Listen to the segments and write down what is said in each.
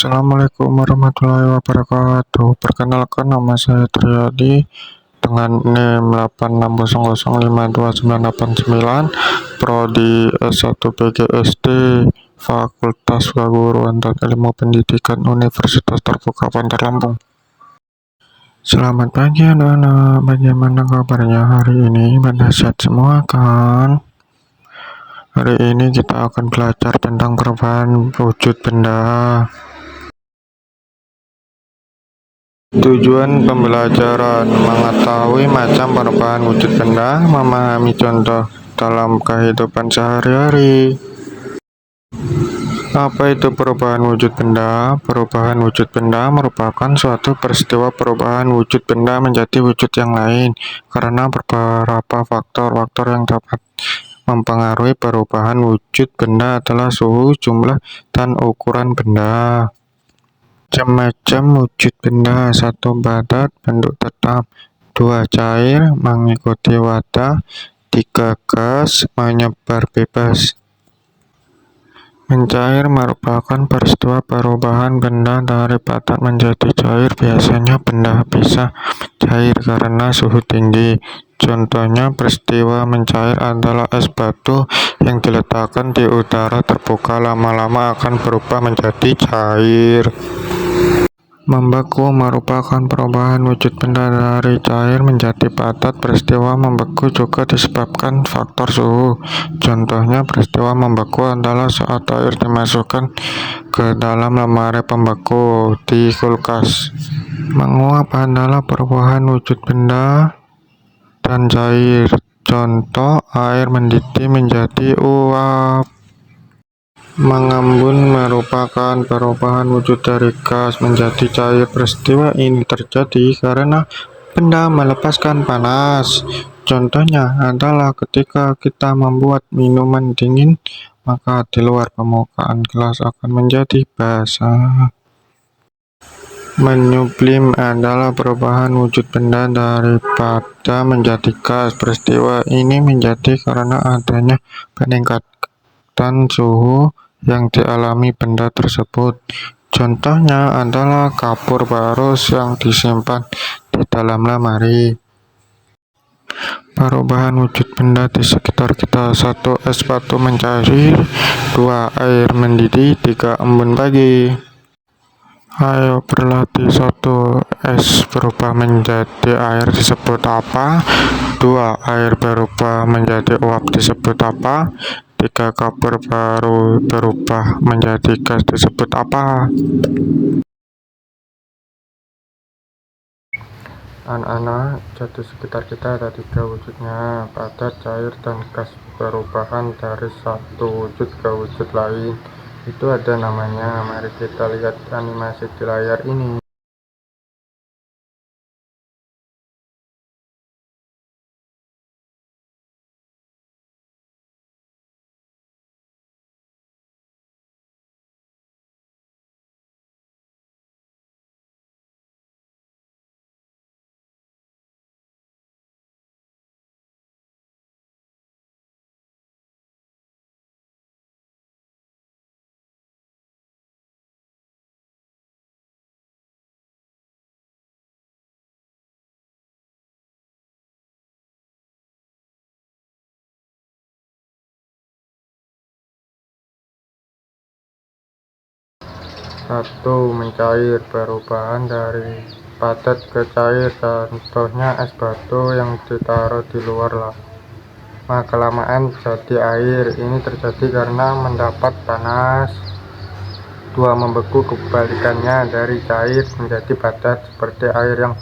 Assalamualaikum warahmatullahi wabarakatuh. Perkenalkan, nama saya Triadi dengan NIM 86005299, Prodi S1 PGSD, Fakultas Keguruan dan Ilmu Pendidikan Universitas Terbuka Bandar Lampung. Selamat pagi anak-anak, bagaimana kabarnya hari ini? Pada sehat semua kan? Hari ini kita akan belajar tentang perubahan wujud benda. Tujuan pembelajaran: mengetahui macam perubahan wujud benda, memahami contoh dalam kehidupan sehari-hari. Apa itu perubahan wujud benda? Perubahan wujud benda merupakan suatu peristiwa perubahan wujud benda menjadi wujud yang lain karena beberapa faktor yang dapat mempengaruhi perubahan wujud benda adalah suhu, jumlah, dan ukuran benda. Macam-macam wujud benda: 1. Padat, bentuk tetap. 2. Cair, mengikuti wadah. 3. Gas, menyebar bebas. Mencair merupakan peristiwa perubahan benda dari padat menjadi cair. Biasanya benda bisa mencair karena suhu tinggi. Contohnya peristiwa mencair adalah es batu yang diletakkan di udara terbuka lama-lama akan berubah menjadi cair. Membeku merupakan perubahan wujud benda dari cair menjadi padat. Peristiwa membeku juga disebabkan faktor suhu. Contohnya peristiwa membeku adalah saat air dimasukkan ke dalam lemari pembeku di kulkas. Menguap adalah perubahan wujud benda dan cair. Contoh, air mendidih menjadi uap. Mengembun merupakan perubahan wujud dari gas menjadi cair. Peristiwa ini terjadi karena benda melepaskan panas. Contohnya adalah ketika kita membuat minuman dingin, maka di luar permukaan gelas akan menjadi basah. Menyublim adalah perubahan wujud benda dari padat menjadi gas. Peristiwa ini menjadi karena adanya peningkatan suhu yang dialami benda tersebut. Contohnya adalah kapur barus yang disimpan di dalam lemari. Perubahan wujud benda di sekitar kita: 1. Es batu mencair. 2. Air mendidih. 3. embun pagi. Ayo berlatih. 1. Es berubah menjadi air disebut apa? 2. Air berubah menjadi uap disebut apa? 3. Kapur baru berubah menjadi gas disebut apa? Anak-anak, jadi sekitar kita ada 3 wujudnya: padat, cair, dan gas. Perubahan dari satu wujud ke wujud lain itu ada namanya. Mari kita lihat animasi di layar ini. Satu. Mencair, perubahan dari padat ke cair. Contohnya es batu yang ditaruh di luar lama kelamaan jadi air. Ini terjadi karena mendapat panas. 2. Membeku, kebalikannya dari cair menjadi padat seperti air yang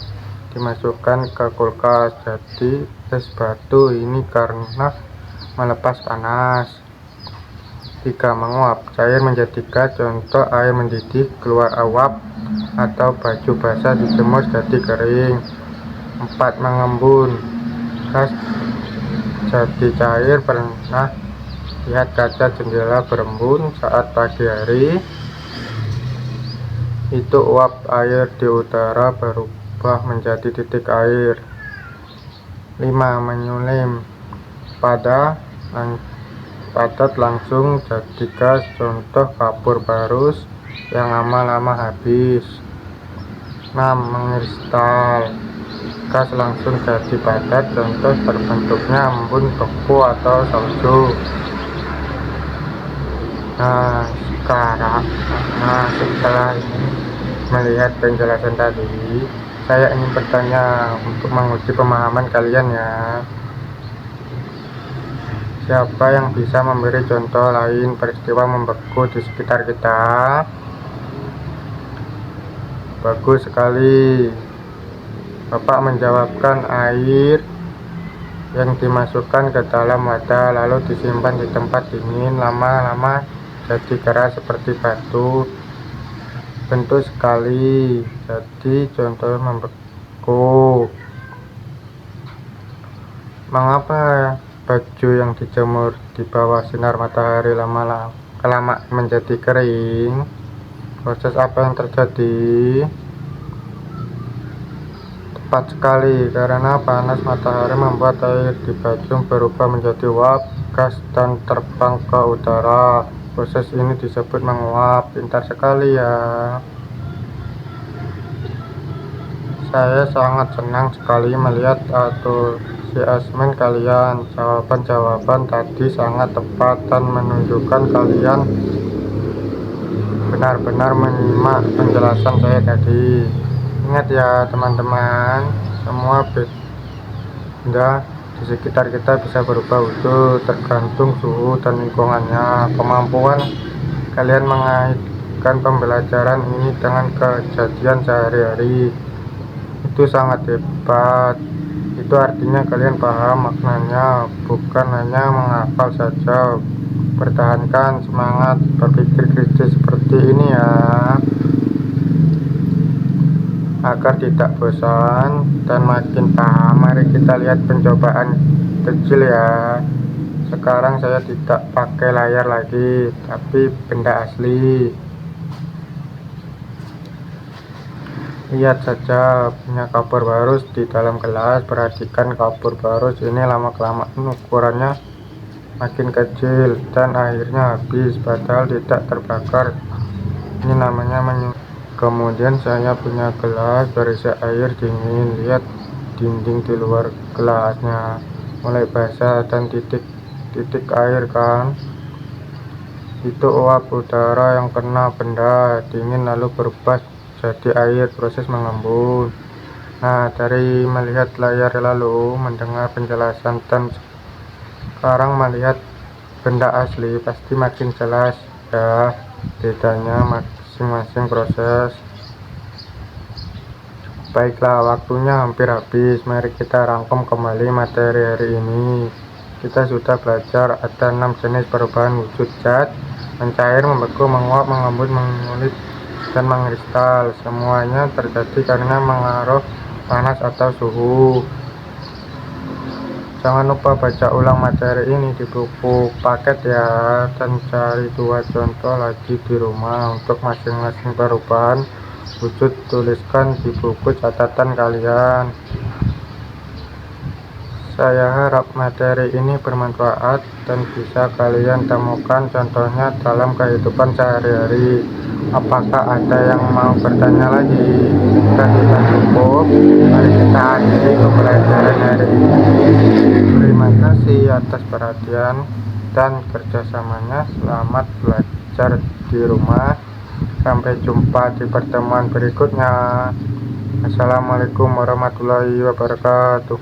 dimasukkan ke kulkas jadi es batu. Ini karena melepas panas. 3. Menguap, cair menjadi gas. Contoh, air mendidih keluar uap atau baju basah dijemur jadi kering. 4. Mengembun, gas jadi cair. Pernah lihat kaca jendela berembun saat pagi hari? Itu uap air di udara berubah menjadi titik air. 5. Menyulim, padat langsung jadi gas. Contoh, kapur barus yang lama-lama habis. 6. Menginstal gas langsung jadi padat, contoh terbentuknya embun, beku, atau salju. Setelah ini melihat penjelasan tadi, saya ingin bertanya untuk menguji pemahaman kalian ya. Siapa yang bisa memberi contoh lain peristiwa membeku di sekitar kita? Bagus sekali. Bapak menjawabkan air yang dimasukkan ke dalam wadah lalu disimpan di tempat dingin, lama-lama jadi keras seperti batu. Bentuk sekali, jadi contoh membeku. Mengapa baju yang dijemur di bawah sinar matahari lama-lama menjadi kering? Proses apa yang terjadi? Tepat sekali, karena panas matahari membuat air di baju berubah menjadi uap gas dan terbang ke udara. Proses ini disebut menguap. Pintar sekali ya. Saya sangat senang sekali melihat antusiasme kalian. Jawaban-jawaban tadi sangat tepat dan menunjukkan kalian benar-benar menyimak penjelasan saya tadi. Ingat ya teman-teman, semua benda di sekitar kita bisa berubah wujud tergantung suhu dan lingkungannya. Kemampuan kalian mengaitkan pembelajaran ini dengan kejadian sehari-hari itu sangat hebat. Itu artinya kalian paham maknanya, bukan hanya menghafal saja. Pertahankan semangat berpikir kritis seperti ini ya, agar tidak bosan dan makin paham. Mari kita lihat pencobaan kecil ya. Sekarang saya tidak pakai layar lagi, tapi benda asli. Lihat saja, punya kapur barus di dalam gelas. Perhatikan kapur barus ini lama-kelamaan ukurannya makin kecil dan akhirnya habis, padahal tidak terbakar. Ini namanya Kemudian saya punya gelas berisi air dingin. Lihat dinding di luar gelasnya mulai basah dan titik-titik air kan. Itu uap udara yang kena benda dingin lalu berubah jadi air, proses mengembun. Dari melihat layar lalu mendengar penjelasan dan sekarang melihat benda asli pasti makin jelas ya bedanya masing-masing proses. Baiklah, waktunya hampir habis. Mari kita rangkum kembali materi hari ini. Kita sudah belajar ada 6 jenis perubahan wujud zat: mencair, membeku, menguap, mengembun, mengulit, dan mengkristal. Semuanya terjadi karena pengaruh panas atau suhu. Jangan lupa baca ulang materi ini di buku paket ya, dan cari 2 contoh lagi di rumah untuk masing-masing perubahan wujud. Tuliskan di buku catatan kalian. Saya harap materi ini bermanfaat dan bisa kalian temukan contohnya dalam kehidupan sehari-hari. Apakah ada yang mau bertanya lagi? Jika sudah cukup, mari kita akhiri pembelajaran hari ini. Terima kasih atas perhatian dan kerjasamanya. Selamat belajar di rumah. Sampai jumpa di pertemuan berikutnya. Assalamualaikum warahmatullahi wabarakatuh.